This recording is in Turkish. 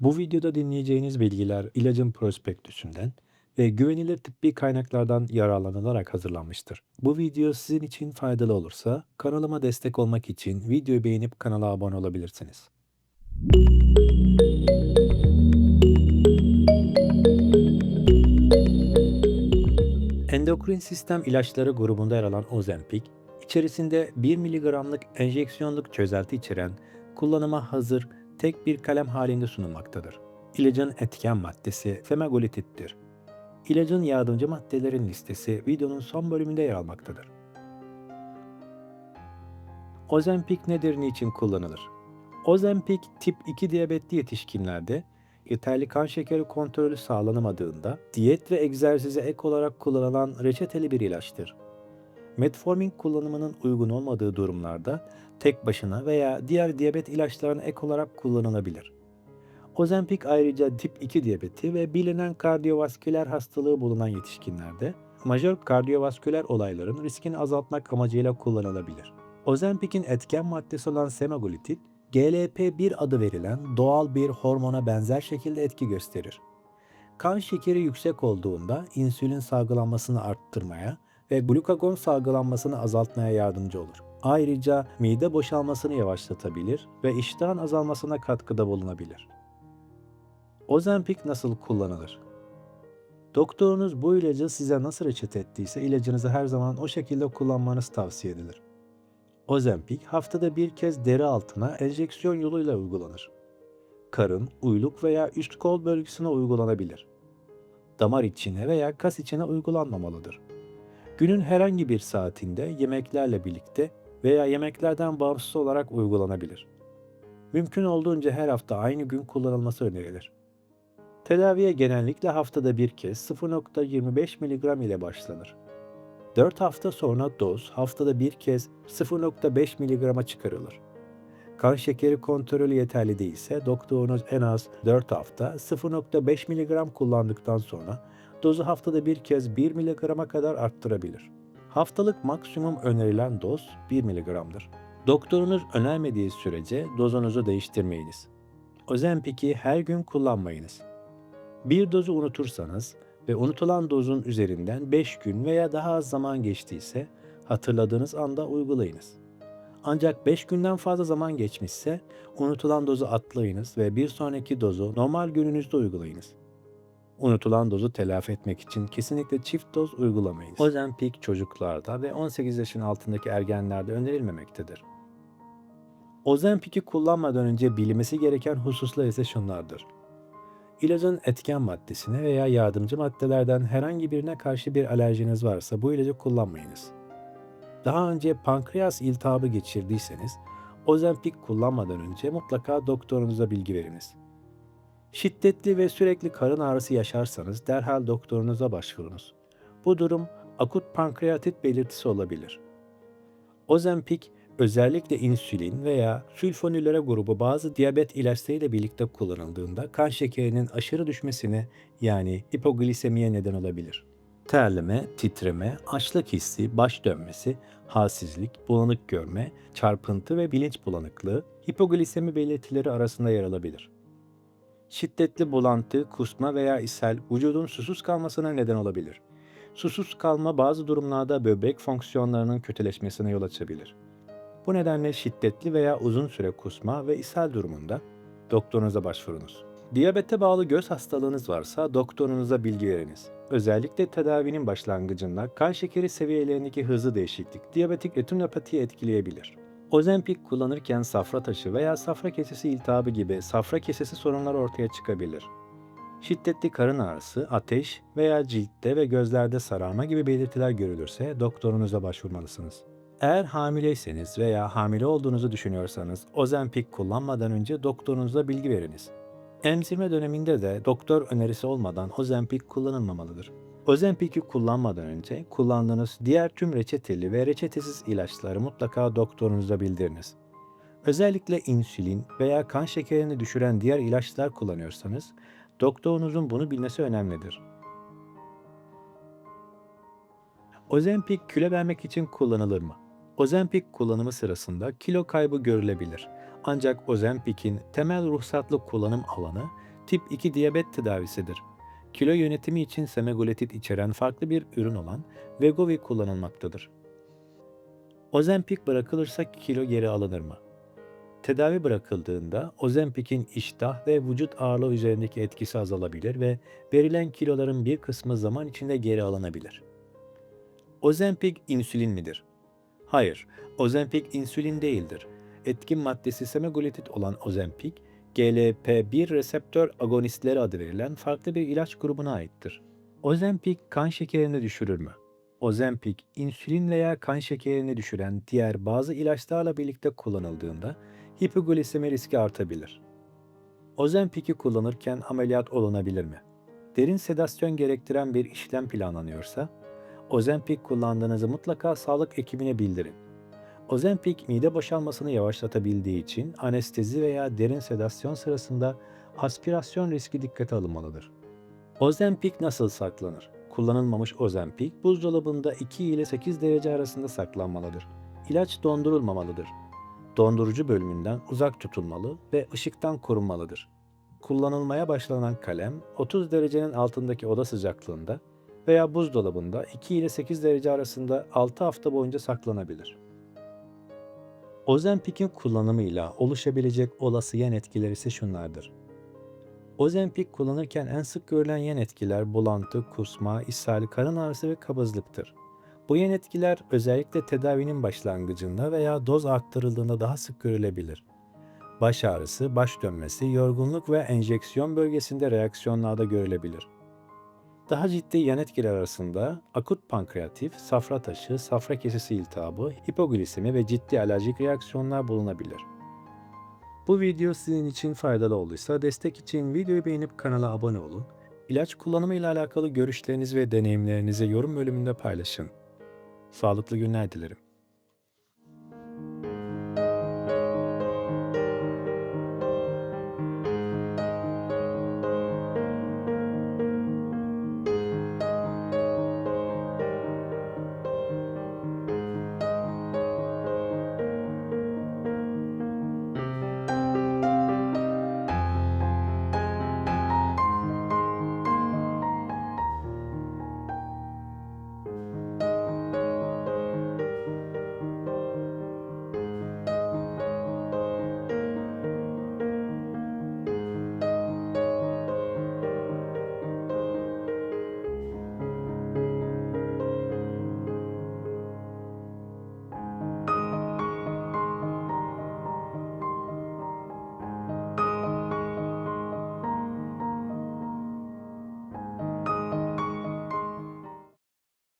Bu videoda dinleyeceğiniz bilgiler ilacın prospektüsünden ve güvenilir tıbbi kaynaklardan yararlanılarak hazırlanmıştır. Bu video sizin için faydalı olursa kanalıma destek olmak için videoyu beğenip kanala abone olabilirsiniz. Endokrin sistem ilaçları grubunda yer alan Ozempic, içerisinde 1 miligramlık enjeksiyonluk çözelti içeren, kullanıma hazır tek bir kalem halinde sunulmaktadır. İlacın etken maddesi semaglutittir. İlacın yardımcı maddelerin listesi videonun son bölümünde yer almaktadır. Ozempic nedir, niçin kullanılır? Ozempic tip 2 diyabetli yetişkinlerde yeterli kan şekeri kontrolü sağlanamadığında diyet ve egzersize ek olarak kullanılan reçeteli bir ilaçtır. Metformin kullanımının uygun olmadığı durumlarda tek başına veya diğer diyabet ilaçlarına ek olarak kullanılabilir. Ozempic ayrıca tip 2 diyabeti ve bilinen kardiyovasküler hastalığı bulunan yetişkinlerde majör kardiyovasküler olayların riskini azaltmak amacıyla kullanılabilir. Ozempic'in etken maddesi olan semaglutid, GLP-1 adı verilen doğal bir hormona benzer şekilde etki gösterir. Kan şekeri yüksek olduğunda insülin salgılanmasını arttırmaya ve glukagon salgılanmasını azaltmaya yardımcı olur. Ayrıca mide boşalmasını yavaşlatabilir ve iştahın azalmasına katkıda bulunabilir. Ozempic nasıl kullanılır? Doktorunuz bu ilacı size nasıl reçete ettiyse ilacınızı her zaman o şekilde kullanmanız tavsiye edilir. Ozempic haftada bir kez deri altına enjeksiyon yoluyla uygulanır. Karın, uyluk veya üst kol bölgesine uygulanabilir. Damar içine veya kas içine uygulanmamalıdır. Günün herhangi bir saatinde yemeklerle birlikte veya yemeklerden bağımsız olarak uygulanabilir. Mümkün olduğunca her hafta aynı gün kullanılması önerilir. Tedaviye genellikle haftada bir kez 0,25 mg ile başlanır. 4 hafta sonra doz haftada bir kez 0,5 mg'a çıkarılır. Kan şekeri kontrolü yeterli değilse doktorunuz en az 4 hafta 0,5 mg kullandıktan sonra dozu haftada bir kez 1 mg'a kadar arttırabilir. Haftalık maksimum önerilen doz 1 mg'dır. Doktorunuz önermediği sürece dozunuzu değiştirmeyiniz. Ozempic'i her gün kullanmayınız. Bir dozu unutursanız ve unutulan dozun üzerinden 5 gün veya daha az zaman geçtiyse hatırladığınız anda uygulayınız. Ancak 5 günden fazla zaman geçmişse unutulan dozu atlayınız ve bir sonraki dozu normal gününüzde uygulayınız. Unutulan dozu telafi etmek için kesinlikle çift doz uygulamayınız. Ozempic çocuklarda ve 18 yaşın altındaki ergenlerde önerilmemektedir. Ozempic'i kullanmadan önce bilinmesi gereken hususlar ise şunlardır. İlacın etken maddesine veya yardımcı maddelerden herhangi birine karşı bir alerjiniz varsa bu ilacı kullanmayınız. Daha önce pankreas iltihabı geçirdiyseniz, Ozempic kullanmadan önce mutlaka doktorunuza bilgi veriniz. Şiddetli ve sürekli karın ağrısı yaşarsanız derhal doktorunuza başvurunuz. Bu durum akut pankreatit belirtisi olabilir. Ozempic özellikle insülin veya sülfonilere grubu bazı diyabet ilaçlarıyla birlikte kullanıldığında kan şekerinin aşırı düşmesine, yani hipoglisemiye neden olabilir. Terleme, titreme, açlık hissi, baş dönmesi, halsizlik, bulanık görme, çarpıntı ve bilinç bulanıklığı hipoglisemi belirtileri arasında yer alabilir. Şiddetli bulantı, kusma veya ishal vücudun susuz kalmasına neden olabilir. Susuz kalma bazı durumlarda böbrek fonksiyonlarının kötüleşmesine yol açabilir. Bu nedenle şiddetli veya uzun süre kusma ve ishal durumunda doktorunuza başvurunuz. Diyabete bağlı göz hastalığınız varsa doktorunuza bilgi veriniz. Özellikle tedavinin başlangıcında kan şekeri seviyelerindeki hızlı değişiklik diyabetik retinopatiyi etkileyebilir. Ozempic kullanırken safra taşı veya safra kesesi iltihabı gibi safra kesesi sorunları ortaya çıkabilir. Şiddetli karın ağrısı, ateş veya ciltte ve gözlerde sararma gibi belirtiler görülürse doktorunuza başvurmalısınız. Eğer hamileyseniz veya hamile olduğunuzu düşünüyorsanız Ozempic kullanmadan önce doktorunuza bilgi veriniz. Emzirme döneminde de doktor önerisi olmadan Ozempic kullanılmamalıdır. Ozempic'i kullanmadan önce kullandığınız diğer tüm reçeteli ve reçetesiz ilaçları mutlaka doktorunuza bildiriniz. Özellikle insülin veya kan şekerini düşüren diğer ilaçlar kullanıyorsanız doktorunuzun bunu bilmesi önemlidir. Ozempic kilo vermek için kullanılır mı? Ozempic kullanımı sırasında kilo kaybı görülebilir. Ancak Ozempic'in temel ruhsatlı kullanım alanı Tip 2 diyabet tedavisidir. Kilo yönetimi için semaglutid içeren farklı bir ürün olan Wegovy kullanılmaktadır. Ozempic bırakılırsa kilo geri alınır mı? Tedavi bırakıldığında Ozempic'in iştah ve vücut ağırlığı üzerindeki etkisi azalabilir ve verilen kiloların bir kısmı zaman içinde geri alınabilir. Ozempic insülin midir? Hayır, Ozempic insülin değildir. Etkin maddesi semaglutid olan Ozempic, GLP-1 reseptör agonistleri adı verilen farklı bir ilaç grubuna aittir. Ozempic kan şekerini düşürür mü? Ozempic, insülin veya kan şekerini düşüren diğer bazı ilaçlarla birlikte kullanıldığında hipoglisemi riski artabilir. Ozempic'i kullanırken ameliyat olunabilir mi? Derin sedasyon gerektiren bir işlem planlanıyorsa, Ozempic kullandığınızı mutlaka sağlık ekibine bildirin. Ozempic mide boşalmasını yavaşlatabildiği için anestezi veya derin sedasyon sırasında aspirasyon riski dikkate alınmalıdır. Ozempic nasıl saklanır? Kullanılmamış Ozempic buzdolabında 2 ile 8 derece arasında saklanmalıdır. İlaç dondurulmamalıdır. Dondurucu bölümünden uzak tutulmalı ve ışıktan korunmalıdır. Kullanılmaya başlanan kalem 30 derecenin altındaki oda sıcaklığında veya buzdolabında 2 ile 8 derece arasında 6 hafta boyunca saklanabilir. Ozempic'in kullanımıyla oluşabilecek olası yan etkiler ise şunlardır. Ozempic kullanırken en sık görülen yan etkiler bulantı, kusma, ishal, karın ağrısı ve kabızlıktır. Bu yan etkiler özellikle tedavinin başlangıcında veya doz arttırıldığında daha sık görülebilir. Baş ağrısı, baş dönmesi, yorgunluk ve enjeksiyon bölgesinde reaksiyonlarda görülebilir. Daha ciddi yan etkiler arasında akut pankreatit, safra taşı, safra kesesi iltihabı, hipoglisemi ve ciddi alerjik reaksiyonlar bulunabilir. Bu video sizin için faydalı olduysa destek için videoyu beğenip kanala abone olun. İlaç kullanımı ile alakalı görüşlerinizi ve deneyimlerinizi yorum bölümünde paylaşın. Sağlıklı günler dilerim.